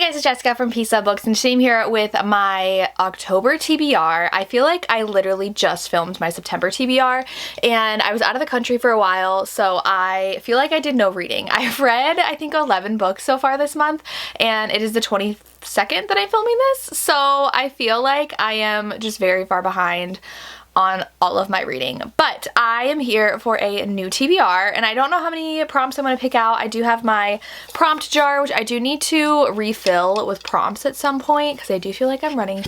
Hey guys, it's Jessica from Peace Love Books, and today I'm here with my October TBR. I feel like I literally just filmed my September TBR, and I was out of the country for a while, so I feel like I did no reading. I've read, I think, 11 books so far this month, and it is the 22nd that I'm filming this, so I feel like I am just very far behind on all of my reading. But I am here for a new TBR, and I don't know how many prompts I'm going to pick out. I do have my prompt jar, which I do need to refill with prompts at some point because I do feel like I'm running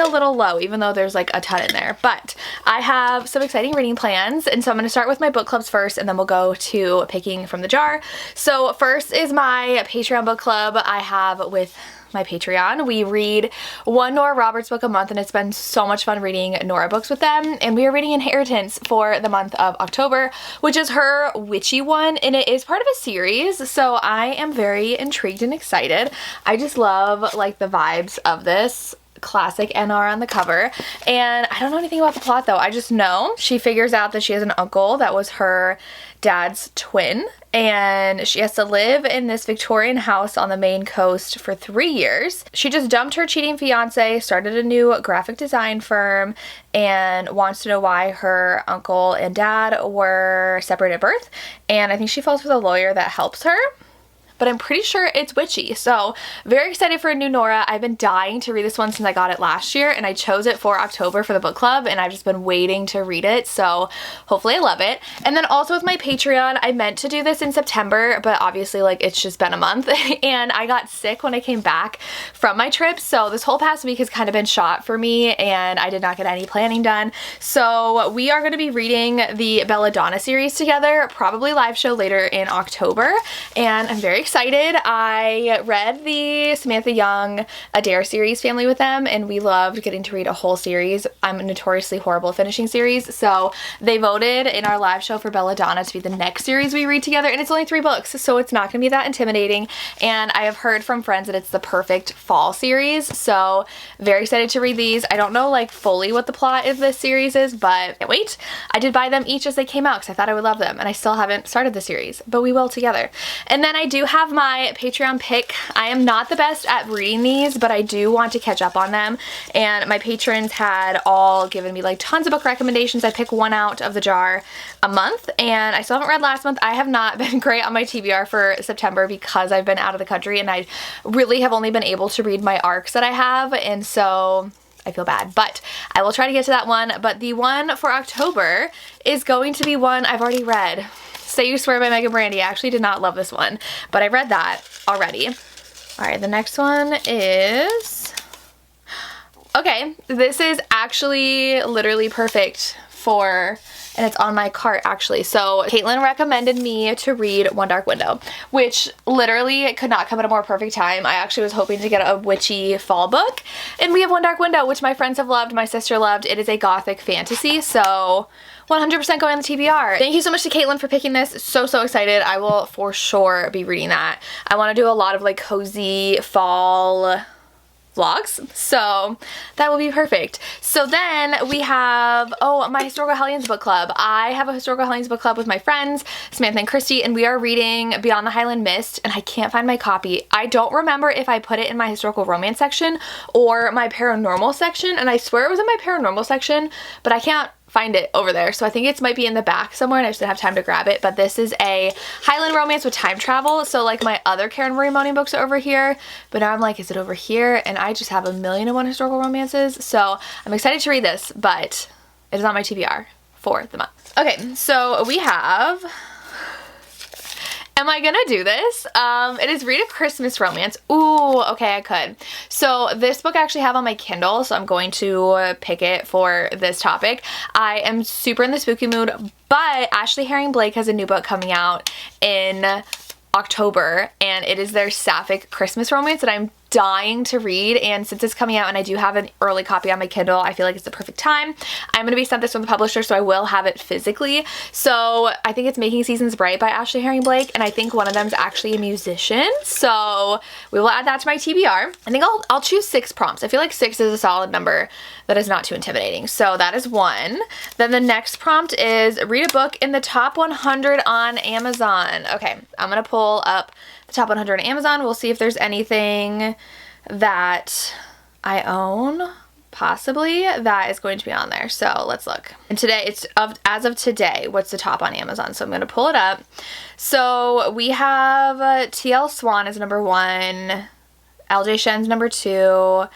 a little low, even though there's like a ton in there. But I have some exciting reading plans, and so I'm going to start with my book clubs first, and then we'll go to picking from the jar. So first is my Patreon book club I have with my Patreon. We read one Nora Roberts book a month, and it's been so much fun reading Nora books with them. And we are reading Inheritance for the month of October, which is her witchy one, and it is part of a series, so I am very intrigued and excited. I just love like the vibes of this. Classic NR on the cover, and I don't know anything about the plot though. I just know she figures out that she has an uncle that was her dad's twin, and she has to live in this Victorian house on the Maine coast for 3 years. She just dumped her cheating fiance, started a new graphic design firm, and wants to know why her uncle and dad were separated at birth, and I think she falls for the lawyer that helps her. But I'm pretty sure it's witchy. So very excited for a new Nora. I've been dying to read this one since I got it last year, and I chose it for October for the book club, and I've just been waiting to read it, so hopefully I love it. And then also with my Patreon, I meant to do this in September, but obviously like it's just been a month and I got sick when I came back from my trip, so this whole past week has kind of been shot for me and I did not get any planning done. So we are going to be reading the Belladonna series together, probably live show later in October, and I'm very excited. I read the Samantha Young Adair series family with them, and we loved getting to read a whole series. I'm notoriously horrible at finishing series, so they voted in our live show for Belladonna to be the next series we read together, and it's only 3 books, so it's not going to be that intimidating, and I have heard from friends that it's the perfect fall series, so very excited to read these. I don't know like fully what the plot of this series is, but can't wait. I did buy them each as they came out because I thought I would love them, and I still haven't started the series, but we will together. And then I do have my Patreon pick. I am not the best at reading these, but I do want to catch up on them, and my patrons had all given me like tons of book recommendations. I pick one out of the jar a month, and I still haven't read last month. I have not been great on my TBR for September because I've been out of the country, and I really have only been able to read my arcs that I have, and so I feel bad, but I will try to get to that one. But the one for October is going to be one I've already read. Say You Swear by Megan Brandy. I actually did not love this one, but I read that already. All right, the next one is, okay, this is actually literally perfect for, and it's on my cart actually. So Caitlin recommended me to read One Dark Window, which literally could not come at a more perfect time. I actually was hoping to get a witchy fall book, and we have One Dark Window, which my friends have loved, my sister loved. It is a gothic fantasy, so 100% going on the TBR. Thank you so much to Caitlin for picking this. So excited. I will for sure be reading that. I want to do a lot of like cozy fall vlogs, so that will be perfect. So then we have, oh, my Historical Hellions book club. I have a Historical Hellions book club with my friends Samantha and Christy, and we are reading Beyond the Highland Mist, and I can't find my copy. I don't remember if I put it in my historical romance section or my paranormal section, and I swear it was in my paranormal section, but I can't find it over there, so I think it might be in the back somewhere, and I just didn't have time to grab it. But this is a Highland romance with time travel, so like my other Karen Marie Moning books are over here, but now I'm like, is it over here? And I just have 1,000,001 historical romances, so I'm excited to read this, but it is on my TBR for the month. Okay, so we have, am I gonna do this? It is Read a Christmas Romance. Ooh, okay, I could. So this book I actually have on my Kindle, so I'm going to pick it for this topic. I am super in the spooky mood, but Ashley Herring Blake has a new book coming out in October, and it is their Sapphic Christmas romance that I'm dying to read, and since it's coming out and I do have an early copy on my Kindle, I feel like it's the perfect time. I'm going to be sent this from the publisher, so I will have it physically. So I think it's Making Seasons Bright by Ashley Herring Blake, and I think one of them is actually a musician, so we will add that to my TBR. I think I'll choose 6 prompts. I feel like 6 is a solid number that is not too intimidating, so that is one. Then the next prompt is read a book in the top 100 on Amazon. Okay, I'm going to pull up the top 100 on Amazon. We'll see if there's anything that I own possibly that is going to be on there. So let's look. And today, as of today, what's the top on Amazon? So I'm going to pull it up. So we have T.L. Swan is number 1. LJ Shen's number 2.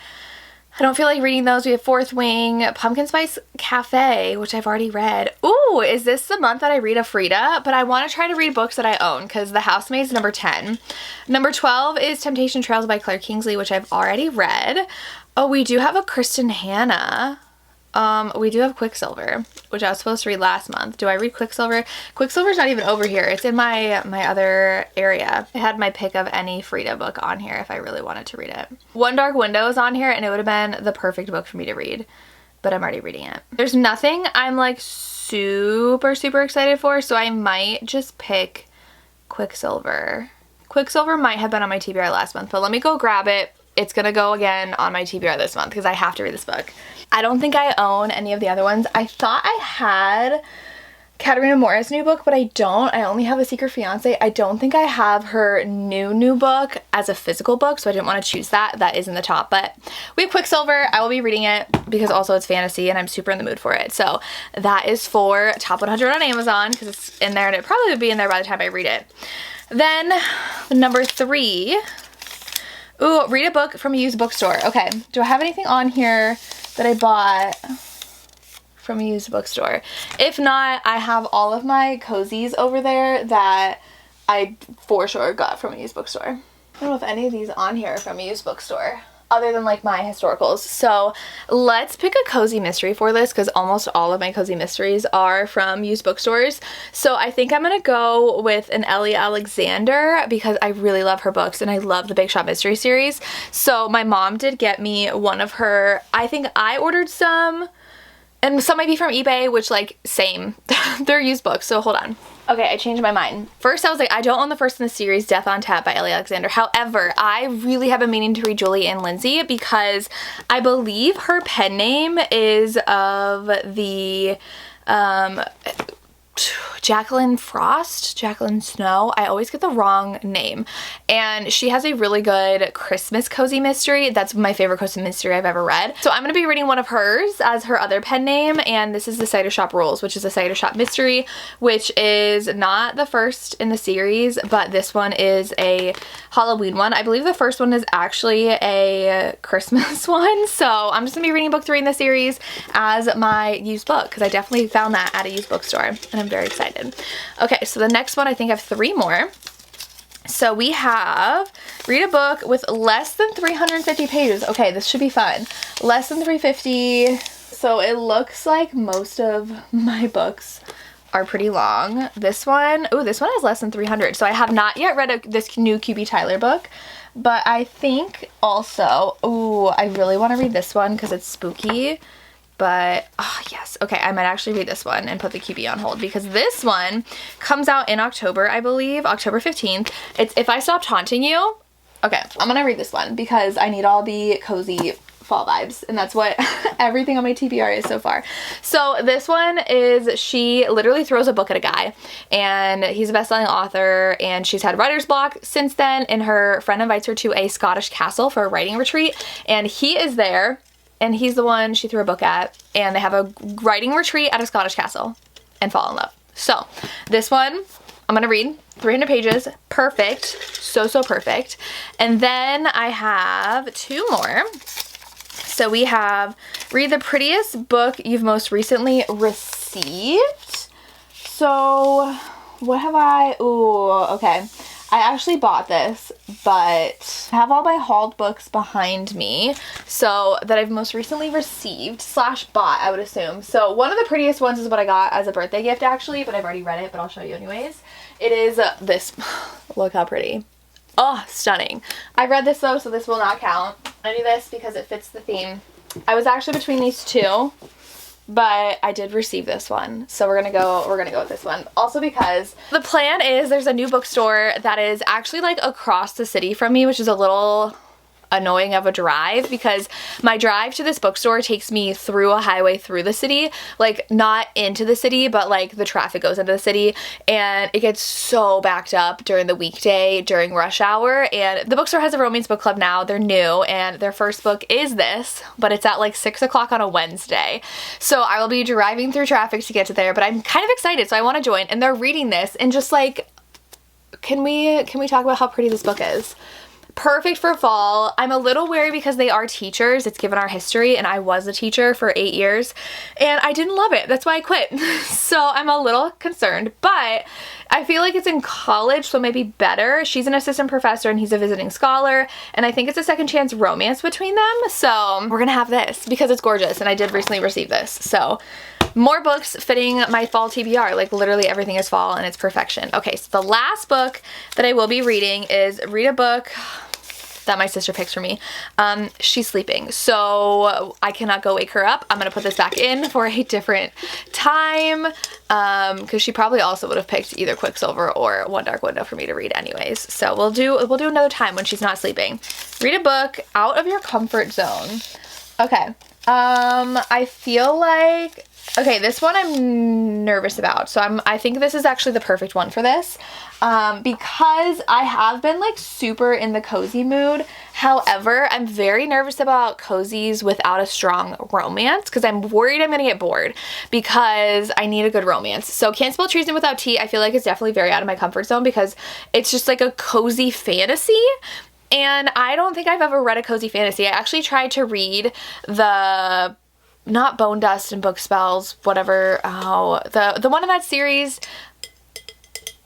I don't feel like reading those. We have Fourth Wing, Pumpkin Spice Cafe, which I've already read. Ooh, is this the month that I read a Frida? But I want to try to read books that I own because The Housemaid is number 10. Number 12 is Temptation Trails by Claire Kingsley, which I've already read. Oh, we do have a Kristen Hanna. We do have Quicksilver, which I was supposed to read last month. Do I read Quicksilver? Quicksilver's not even over here. It's in my other area. I had my pick of any Frida book on here if I really wanted to read it. One Dark Window is on here, and it would have been the perfect book for me to read, but I'm already reading it. There's nothing I'm like super excited for, so I might just pick Quicksilver. Quicksilver might have been on my TBR last month, but let me go grab it. It's gonna go again on my TBR this month because I have to read this book. I don't think I own any of the other ones. I thought I had Katarina Morris' new book, but I don't. I only have A Secret Fiance. I don't think I have her new book as a physical book, so I didn't want to choose that. That is in the top, but we have Quicksilver. I will be reading it because also it's fantasy and I'm super in the mood for it. So that is for top 100 on Amazon because it's in there and it probably would be in there by the time I read it. Then number 3. Ooh, read a book from a used bookstore. Okay, do I have anything on here that I bought from a used bookstore? If not, I have all of my cozies over there that I for sure got from a used bookstore. I don't know if any of these on here are from a used bookstore other than like my historicals. So let's pick a cozy mystery for this because almost all of my cozy mysteries are from used bookstores. So I think I'm gonna go with an Ellie Alexander because I really love her books and I love the Big Shot Mystery series. So my mom did get me one of her, I think I ordered some, and some might be from eBay, which like same, they're used books, so hold on. Okay, I changed my mind. First I was like, I don't own the first in the series, Death on Tap by Ellie Alexander. However, I really have been meaning to read Julie Ann Lindsay because I believe her pen name is of the Jacqueline Frost, Jacqueline Snow. I always get the wrong name. And she has a really good Christmas cozy mystery. That's my favorite cozy mystery I've ever read. So I'm going to be reading one of hers as her other pen name. And this is The Cider Shop Rules, which is a cider shop mystery, which is not the first in the series, but this one is a Halloween one. I believe the first one is actually a Christmas one. So I'm just going to be reading book 3 in the series as my used book because I definitely found that at a used bookstore and I'm very excited. Okay, so the next one, I think I have 3 more. So we have read a book with less than 350 pages. Okay, this should be fun. Less than 350. So it looks like most of my books are pretty long. This one, oh, this one has less than 300. So I have not yet read this new QB Tyler book, but I think also, oh, I really want to read this one because it's spooky. But, oh yes, okay, I might actually read this one and put the QB on hold because this one comes out in October, I believe, October 15th. It's If I Stopped Haunting You. Okay, I'm gonna read this one because I need all the cozy fall vibes, and that's what everything on my TBR is so far. So this one is, she literally throws a book at a guy, and he's a best-selling author, and she's had writer's block since then, and her friend invites her to a Scottish castle for a writing retreat, and he is there. And he's the one she threw a book at, and they have a writing retreat at a Scottish castle and fall in love. So this one I'm gonna read 300 pages. Perfect. So perfect. And then I have 2 more. So we have read the prettiest book you've most recently received. So what have I, ooh, okay. I actually bought this, but I have all my hauled books behind me, so that I've most recently received / bought, I would assume. So one of the prettiest ones is what I got as a birthday gift actually, but I've already read it, but I'll show you anyways. It is this. Look how pretty. Oh, stunning. I read this though, so this will not count. I do this because it fits the theme. I was actually between these 2. But I did receive this one, so we're gonna go with this one. Also because the plan is there's a new bookstore that is actually like across the city from me, which is a little annoying of a drive because my drive to this bookstore takes me through a highway through the city, like not into the city, but like the traffic goes into the city, and it gets so backed up during the weekday during rush hour. And the bookstore has a romance book club now. They're new, and their first book is this, but it's at like 6 o'clock on a Wednesday. So I will be driving through traffic to get to there, but I'm kind of excited, so I want to join. And they're reading this, and just like, can we talk about how pretty this book is? Perfect for fall. I'm a little wary because they are teachers. It's given our history, and I was a teacher for 8 years and I didn't love it. That's why I quit. So I'm a little concerned, but I feel like it's in college, so it might be better. She's an assistant professor and he's a visiting scholar, and I think it's a second chance romance between them. So we're gonna have this because it's gorgeous, and I did recently receive this. So more books fitting my fall TBR. Like literally everything is fall and it's perfection. Okay, so the last book that I will be reading is read a book that my sister picks for me. She's sleeping, so I cannot go wake her up. I'm gonna put this back in for a different time because she probably also would have picked either Quicksilver or One Dark Window for me to read anyways. So we'll do another time when she's not sleeping. Read a book out of your comfort zone. Okay. I feel like, okay, this one I'm nervous about. So I think this is actually the perfect one for this. Because I have been like super in the cozy mood. However, I'm very nervous about cozies without a strong romance because I'm worried I'm gonna get bored because I need a good romance. So Can't Spell Treason Without Tea, I feel like it's definitely very out of my comfort zone because it's just like a cozy fantasy. And I don't think I've ever read a cozy fantasy. I actually tried to read the, not Bone Dust and Book Spells, whatever, the one in that series.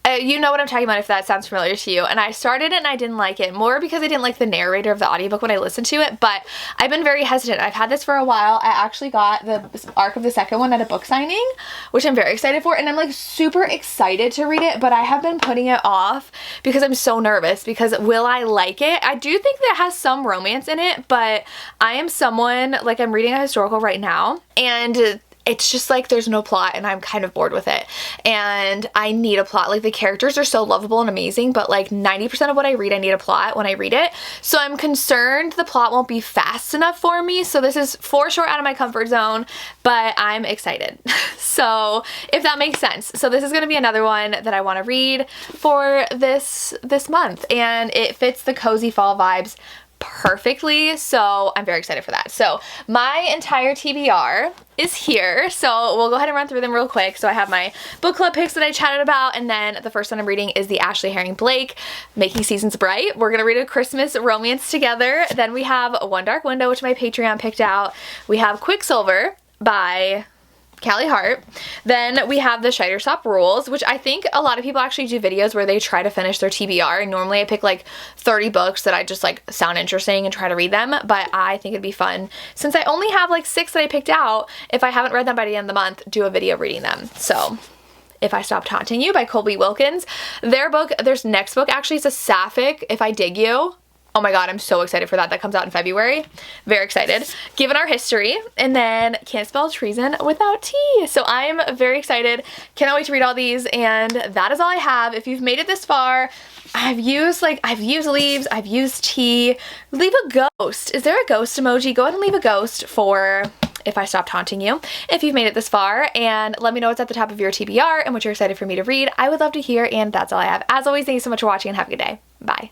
You know what I'm talking about if that sounds familiar to you. And I started it and I didn't like it, more because I didn't like the narrator of the audiobook when I listened to it, but I've been very hesitant. I've had this for a while. I actually got the arc of the second one at a book signing, which I'm very excited for, and I'm like super excited to read it, but I have been putting it off because I'm so nervous because will I like it? I do think that it has some romance in it, but I am someone, like I'm reading a historical right now, and it's just like there's no plot and I'm kind of bored with it. And I need a plot. Like the characters are so lovable and amazing, but like 90% of what I read, I need a plot when I read it. So I'm concerned the plot won't be fast enough for me. So this is for sure out of my comfort zone, but I'm excited. So if that makes sense. So this is gonna be another one that I wanna read for this month, and it fits the cozy fall vibes perfectly, so I'm very excited for that. So my entire TBR is here, so we'll go ahead and run through them real quick. So I have my book club picks that I chatted about, and then the first one I'm reading is the Ashley Herring Blake, Making Seasons Bright. We're gonna read a Christmas romance together. Then we have One Dark Window, which my Patreon picked out. We have Quicksilver by Callie Hart. Then we have the Shutterstock Rules, which I think a lot of people actually do videos where they try to finish their TBR, and normally I pick like 30 books that I just like sound interesting and try to read them, but I think it'd be fun, since I only have like 6 that I picked out, if I haven't read them by the end of the month, do a video reading them. So If I Stopped Haunting You by Colby Wilkins. Their next book actually is a Sapphic, If I Dig You. Oh my god, I'm so excited for that. That comes out in February. Very excited. Given Our History, and then Can't Spell Treason Without Tea. So I'm very excited. Cannot wait to read all these, and that is all I have. If you've made it this far, I've used leaves, I've used tea. Leave a ghost. Is there a ghost emoji? Go ahead and leave a ghost for If I Stopped Haunting You, if you've made it this far, and let me know what's at the top of your TBR and what you're excited for me to read. I would love to hear, and that's all I have. As always, thank you so much for watching, and have a good day. Bye.